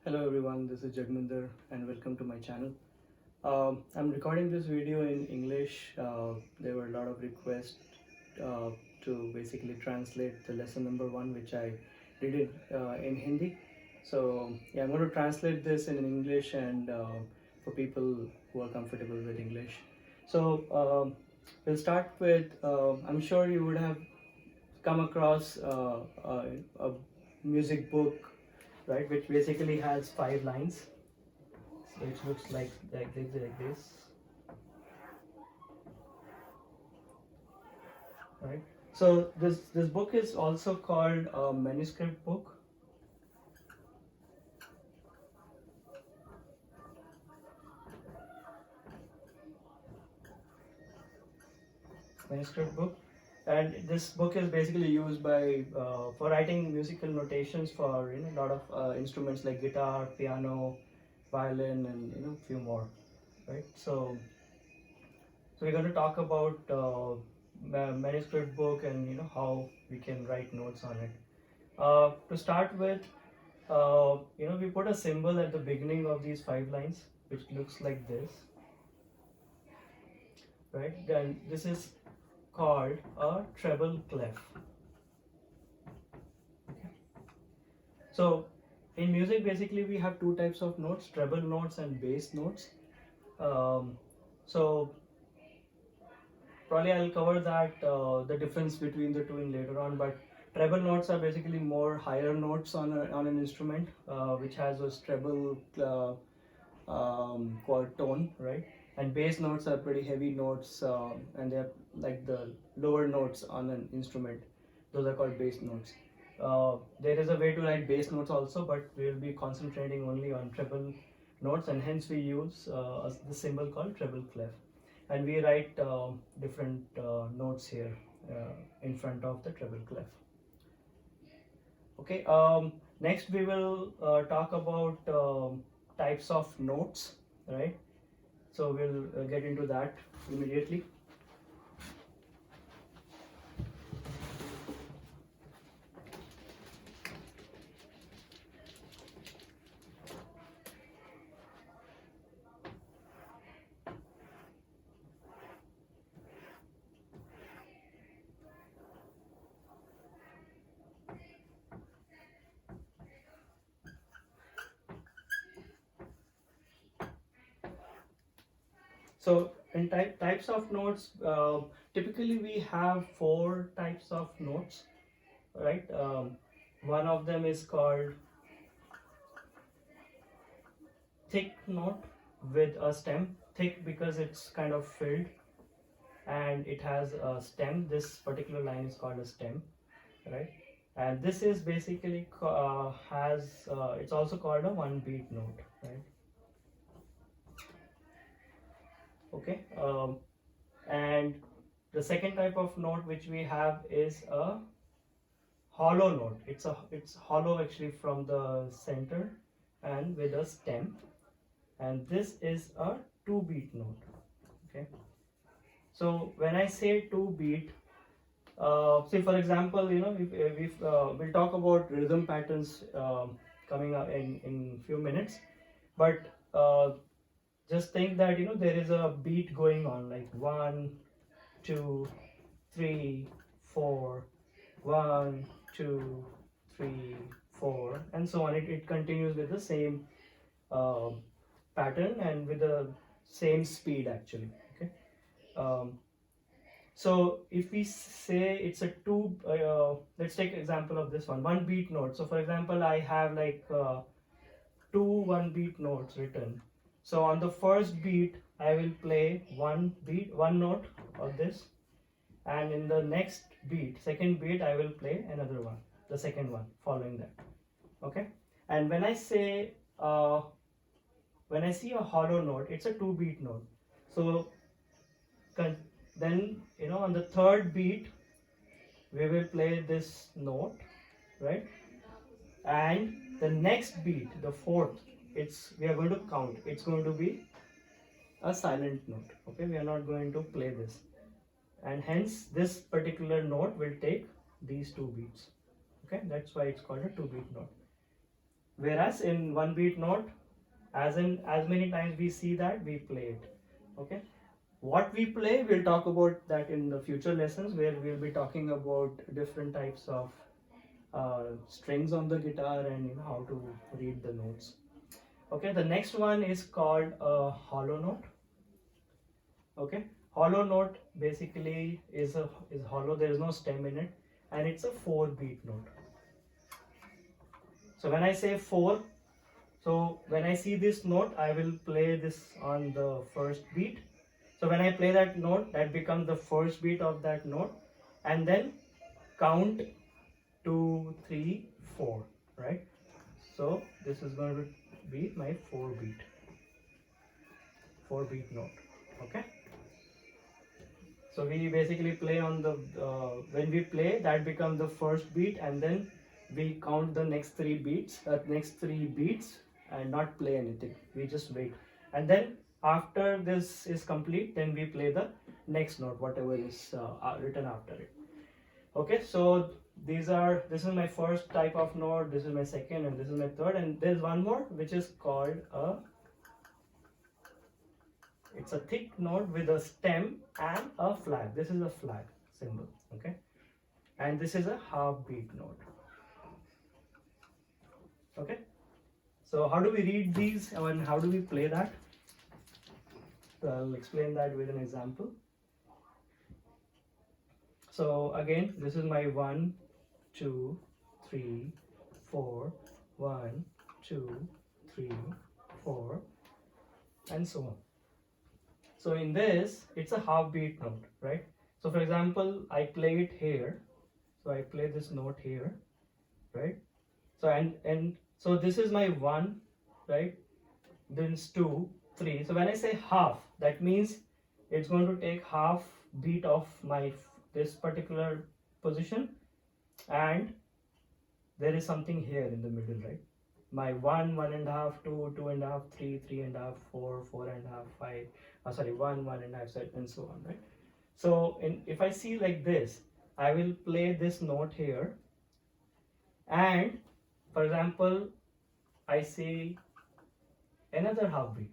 Hello everyone, this is Jagminder and welcome to my channel. I'm recording this video in English. There were a lot of requests uh, to basically translate the lesson number 1, which I did it in Hindi. So yeah, I'm going to translate this in English and for people who are comfortable with English. So we'll start with, I'm sure you would have come across a music book, right, which basically has 5 lines. So it looks like this, right? So this book is also called a manuscript book. Manuscript book, and this book is basically used by for writing musical notations for a lot of instruments like guitar, piano, violin, and few more, right? So we're going to talk about manuscript book and how we can write notes on it. To start with, we put a symbol at the beginning of these 5 lines, which looks like this, right? Then this is called a treble clef. So in music, basically we have 2 types of notes: treble notes and bass notes. So probably I'll cover that the difference between the two in later on. But treble notes are basically more higher notes on an instrument, which has a treble chord tone, right? And bass notes are pretty heavy notes, and they're like the lower notes on an instrument. Those are called bass notes. There is a way to write bass notes also, but we'll be concentrating only on treble notes, and hence we use the symbol called treble clef. And we write different notes here in front of the treble clef. Okay. Next, we will talk about types of notes, right? So we'll get into that immediately. So in types of notes, typically we have 4 types of notes, right? One of them is called thick note with a stem. Thick because it's kind of filled and it has a stem. This particular line is called a stem, right? And this is basically it's also called a 1-beat note, right? Okay. And the second type of note which we have is a hollow note. It's hollow actually from the center and with a stem, and this is a 2-beat note. Okay. So when I say 2-beat, say for example, if we'll talk about rhythm patterns coming up in few minutes, but just think that there is a beat going on, like 1 2 3 4, 1 2 3 4, and so on. It continues with the same uh, pattern and with the same speed actually. Okay. um, so if we say it's a let's take example of this 1 beat note. So for example, I have like 2 1-beat notes written. So on the first beat I will play one note of this, and in the next beat, second beat, I will play another one, the second one following that. Okay. And when I see a hollow note, it's a 2-beat note. So then on the third beat we will play this note, right? And the next beat, the fourth, we are going to count. It's going to be a silent note. Okay, we are not going to play this, and hence this particular note will take these 2 beats. Okay, that's why it's called a 2-beat note. Whereas in one beat note, as many times we see that, we play it. Okay, what we play, we'll talk about that in the future lessons, where we'll be talking about different types of strings on the guitar, and how to read the notes. Okay, the next one is called a hollow note. Okay, hollow note basically is hollow. There is no stem in it, and it's a 4-beat note. So when I say 4, so when I see this note, I will play this on the first beat. So when I play that note, that becomes the first beat of that note, and then count 2, 3, 4, right? So this is going to be my 4-beat note. Okay. So we basically play on the when we play, that becomes the first beat, and then we count the next 3 beats, and not play anything. We just wait, and then after this is complete, then we play the next note, whatever is written after it. Okay, so this is my first type of note, this is my second, and this is my third, and there's one more which is called it's a thick note with a stem and a flag. This is a flag symbol. Okay, and this is a half beat note. Okay, so how do we read these and how do we play that? So I'll explain that with an example. So again, this is my 1, 2, 3, 4, 1, 2, 3, 4, and so on. So in this, it's a half beat note, right? So for example, I play it here. So I play this note here, right? So and so this is my 1, right? Then it's 2, 3. So when I say half, that means it's going to take half beat of my this particular position, and there is something here in the middle, right? My 1, 1.5, 2, 2.5, 3, 3.5, 4, 4.5, 5. Sorry, 1, 1.5, and so on, right? So if I see like this, I will play this note here, and for example, I see another half beat.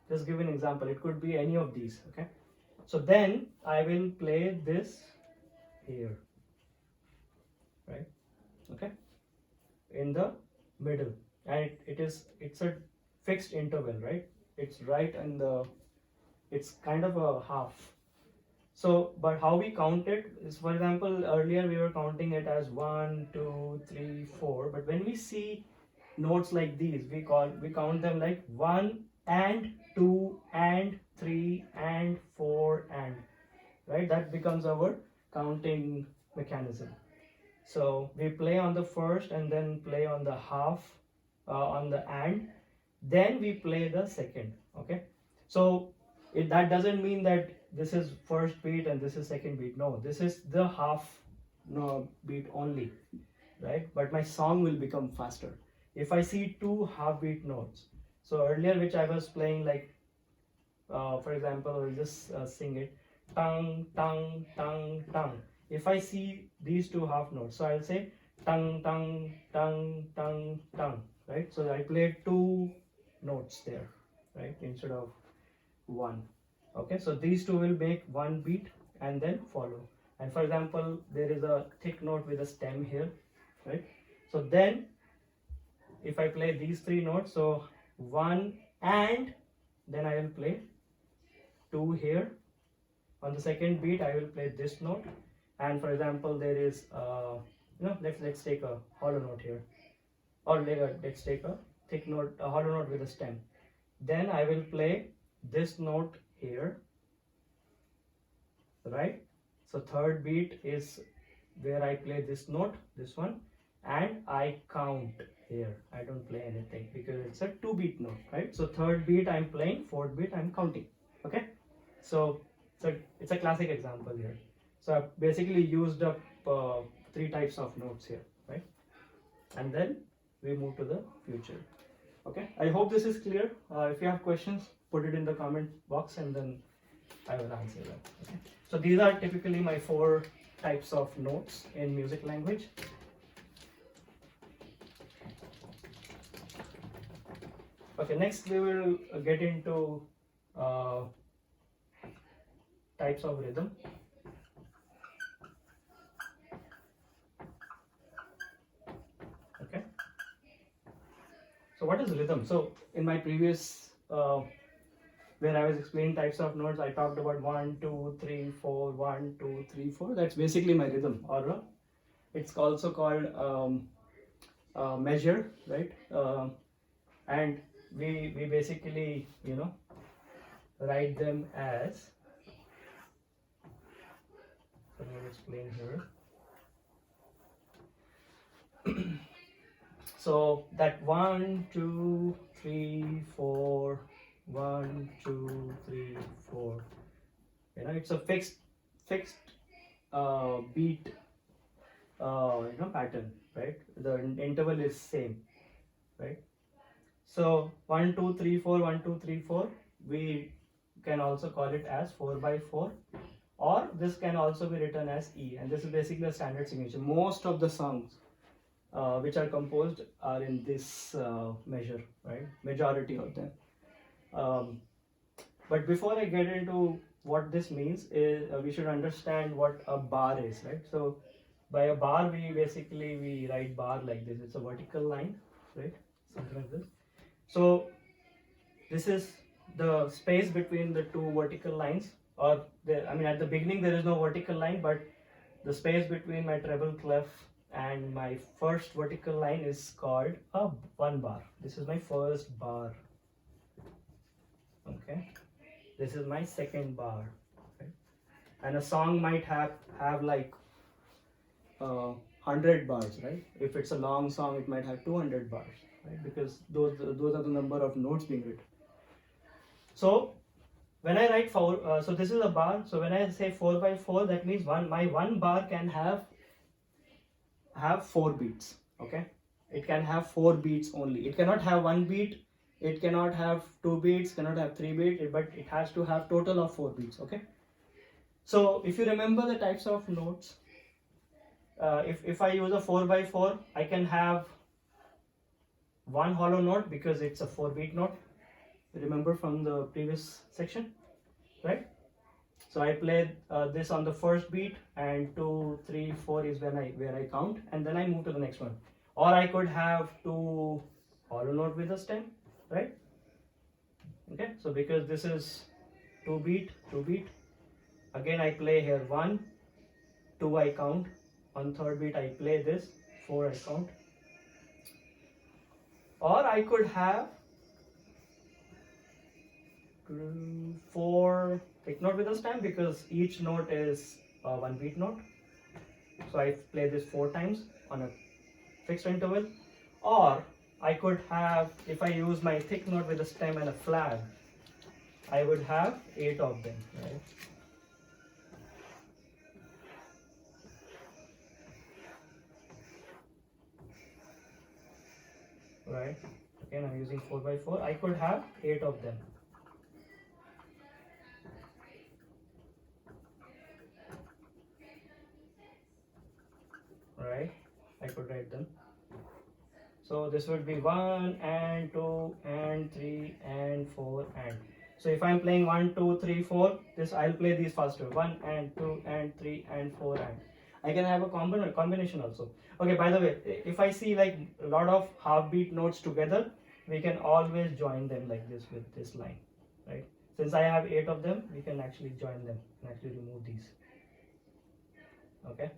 Just give an example. It could be any of these. Okay. So then I will play this here, right? Okay, in the middle, and it's a fixed interval, right? It's right in the, it's kind of a half. So but how we count it is, for example, earlier we were counting it as 1, 2, 3, 4, but when we see notes like these, we count them like 1 and 2 and 3 and 4 and, right? That becomes our counting mechanism. So we play on the first, and then play on the half, on the and, then we play the second. Okay, so that doesn't mean that this is first beat and this is second beat. No, this is the half beat only, right? But my song will become faster if I see 2 half beat notes. So earlier, which I was playing, like for example, I'll just sing it, tung tung tung tung. If I see these 2 half notes, so I'll say tung tung tung tung tung, right? So I played 2 notes there, right, instead of 1. Okay, so these 2 will make 1 beat and then follow. And for example, there is a thick note with a stem here, right? So then if I play these 3 notes, so 1 and then I will play 2 here. On the second beat, I will play this note. And for example, there is let's take a hollow note here, or let's take a thick note, a hollow note with a stem. Then I will play this note here, right? So third beat is where I play this note, this one, and I count here. I don't play anything because it's a 2-beat note, right? So third beat I'm playing, fourth beat I'm counting. Okay, so it's a classic example here. So I basically used up 3 types of notes here, right? And then we move to the future. Okay, I hope this is clear. If you have questions, put it in the comment box, and then I will answer them. Okay? So these are typically my 4 types of notes in music language. Okay, next we will get into types of rhythm. Okay, so what is rhythm? So in my previous where I was explaining types of notes, I talked about 1, 2, 3, 4, 1, 2, 3, 4. That's basically my rhythm, or it's also called measure, right? And we basically, write them as, so let me explain here. So that 1, 2, 3, 4, 1, 2, 3, 4, it's a fixed beat pattern, right? The interval is same, right? So 1, 2, 3, 4, 1, 2, 3, 4, we can also call it as 4 by 4, or this can also be written as E, and this is basically a standard signature. Most of the songs which are composed are in this measure, right? Majority of them. But before I get into what this means, is we should understand what a bar is, right? So by a bar, we write bar like this. It's a vertical line, right? Something like this. So this is the space between the two vertical lines, or at the beginning there is no vertical line, but the space between my treble clef and my first vertical line is called a one bar. This is my first bar. Okay, this is my second bar. Okay? And a song might have like 100 bars, right? If it's a long song, it might have 200 bars, right? Because those are the number of notes being written. So when I write four, so this is a bar. So when I say 4 by 4, that means my one bar can have 4 beats. Okay, it can have 4 beats only. It cannot have 1 beat. It cannot have 2 beats. Cannot have 3 beats. But it has to have total of 4 beats. Okay. So if you remember the types of notes, if I use a 4 by 4, I can have one hollow note because it's a 4 beat note. Remember from the previous section, right? So I play this on the first beat, and 2, 3, 4 is where I count, and then I move to the next one. Or I could have 2 hollow note with a stem, right? Okay, so because this is 2 beat, again I play here 1, 2 I count, on third beat I play this, 4 I count. Or I could have 4 thick note with a stem, because each note is a 1 beat note. So I play this 4 times on a fixed interval. Or I could have, if I use my thick note with a stem and a flag, I would have 8 of them, right? Right. Again, I'm using 4 by 4. I could have 8 of them. Right. I could write them. So this would be 1 and 2 and 3 and 4 and. So if I'm playing 1, 2, 3, 4, this I'll play these faster. 1 and 2 and 3 and 4 and. I can have a combination also. Okay, by the way, if I see like a lot of half beat notes together, we can always join them like this with this line, right? Since I have 8 of them, we can actually join them and actually remove these. Okay.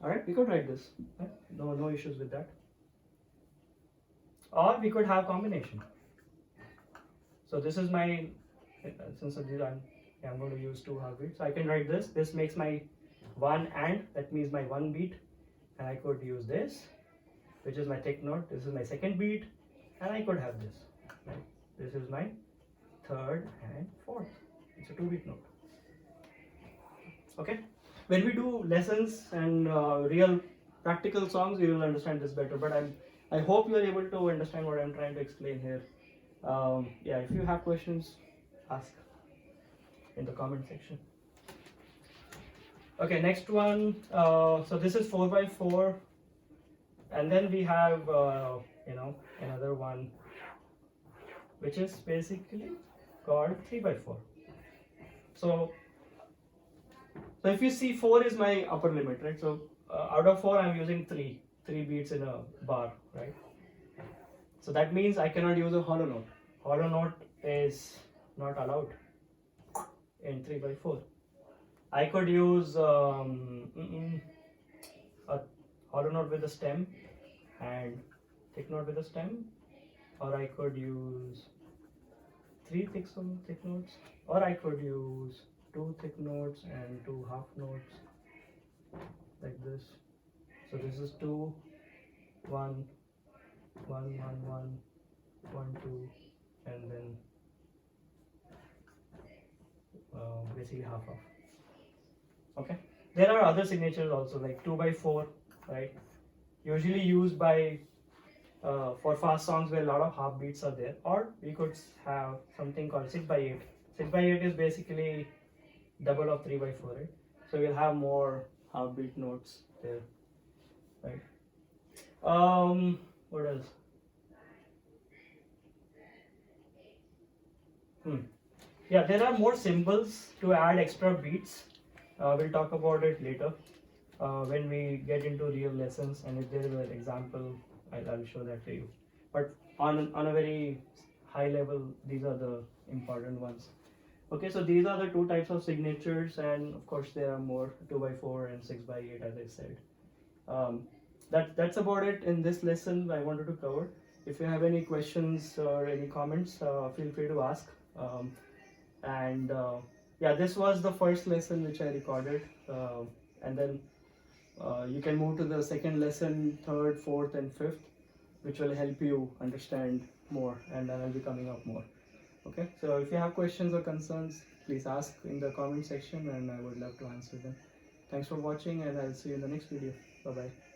Alright, we could write this. Right? No issues with that. Or we could have combination. So this is my, since I'm going to use 2 half beats, so I can write this. This makes my 1 and, that means my 1 beat, and I could use this, which is my thick note. This is my second beat, and I could have this. Right? This is my third and fourth. It's a 2 beat note. Okay. When we do lessons and real practical songs, you will understand this better. But I hope you are able to understand what I'm trying to explain here. Yeah, if you have questions, ask in the comment section. Okay, next one. So this is 4 by 4, and then we have another one which is basically called 3x4. So if you see, 4 is my upper limit, right? So out of 4 I'm using 3 beats in a bar, right? So that means I cannot use a hollow note. Hollow note is not allowed in 3x4. I could use a hollow note with a stem and thick note with a stem, or I could use 3 thick notes, or I could use 2 thick notes and 2 half notes like this. So this is 2, 1, 1, 1, 1, 1, 2, and then basically half. Okay. There are other signatures also, like 2x4, right? Usually used by for fast songs where a lot of half beats are there, or we could have something called 6x8. 6x8 is basically double of 3x4, right? So we'll have more half beat notes there, right? What else? Yeah, there are more symbols to add extra beats. We'll talk about it later when we get into real lessons, and if there is an example, I'll show that to you. But on a very high level, these are the important ones. Okay, so these are the two types of signatures, and of course there are more, 2x4 and 6x8, as I said. That's about it in this lesson I wanted to cover. If you have any questions or any comments, feel free to ask. And yeah, this was the first lesson which I recorded, and then you can move to the second lesson, third, fourth, and fifth, which will help you understand more, and then I'll be coming up more. Okay, so if you have questions or concerns, please ask in the comment section, and I would love to answer them. Thanks for watching, and I'll see you in the next video. Bye bye.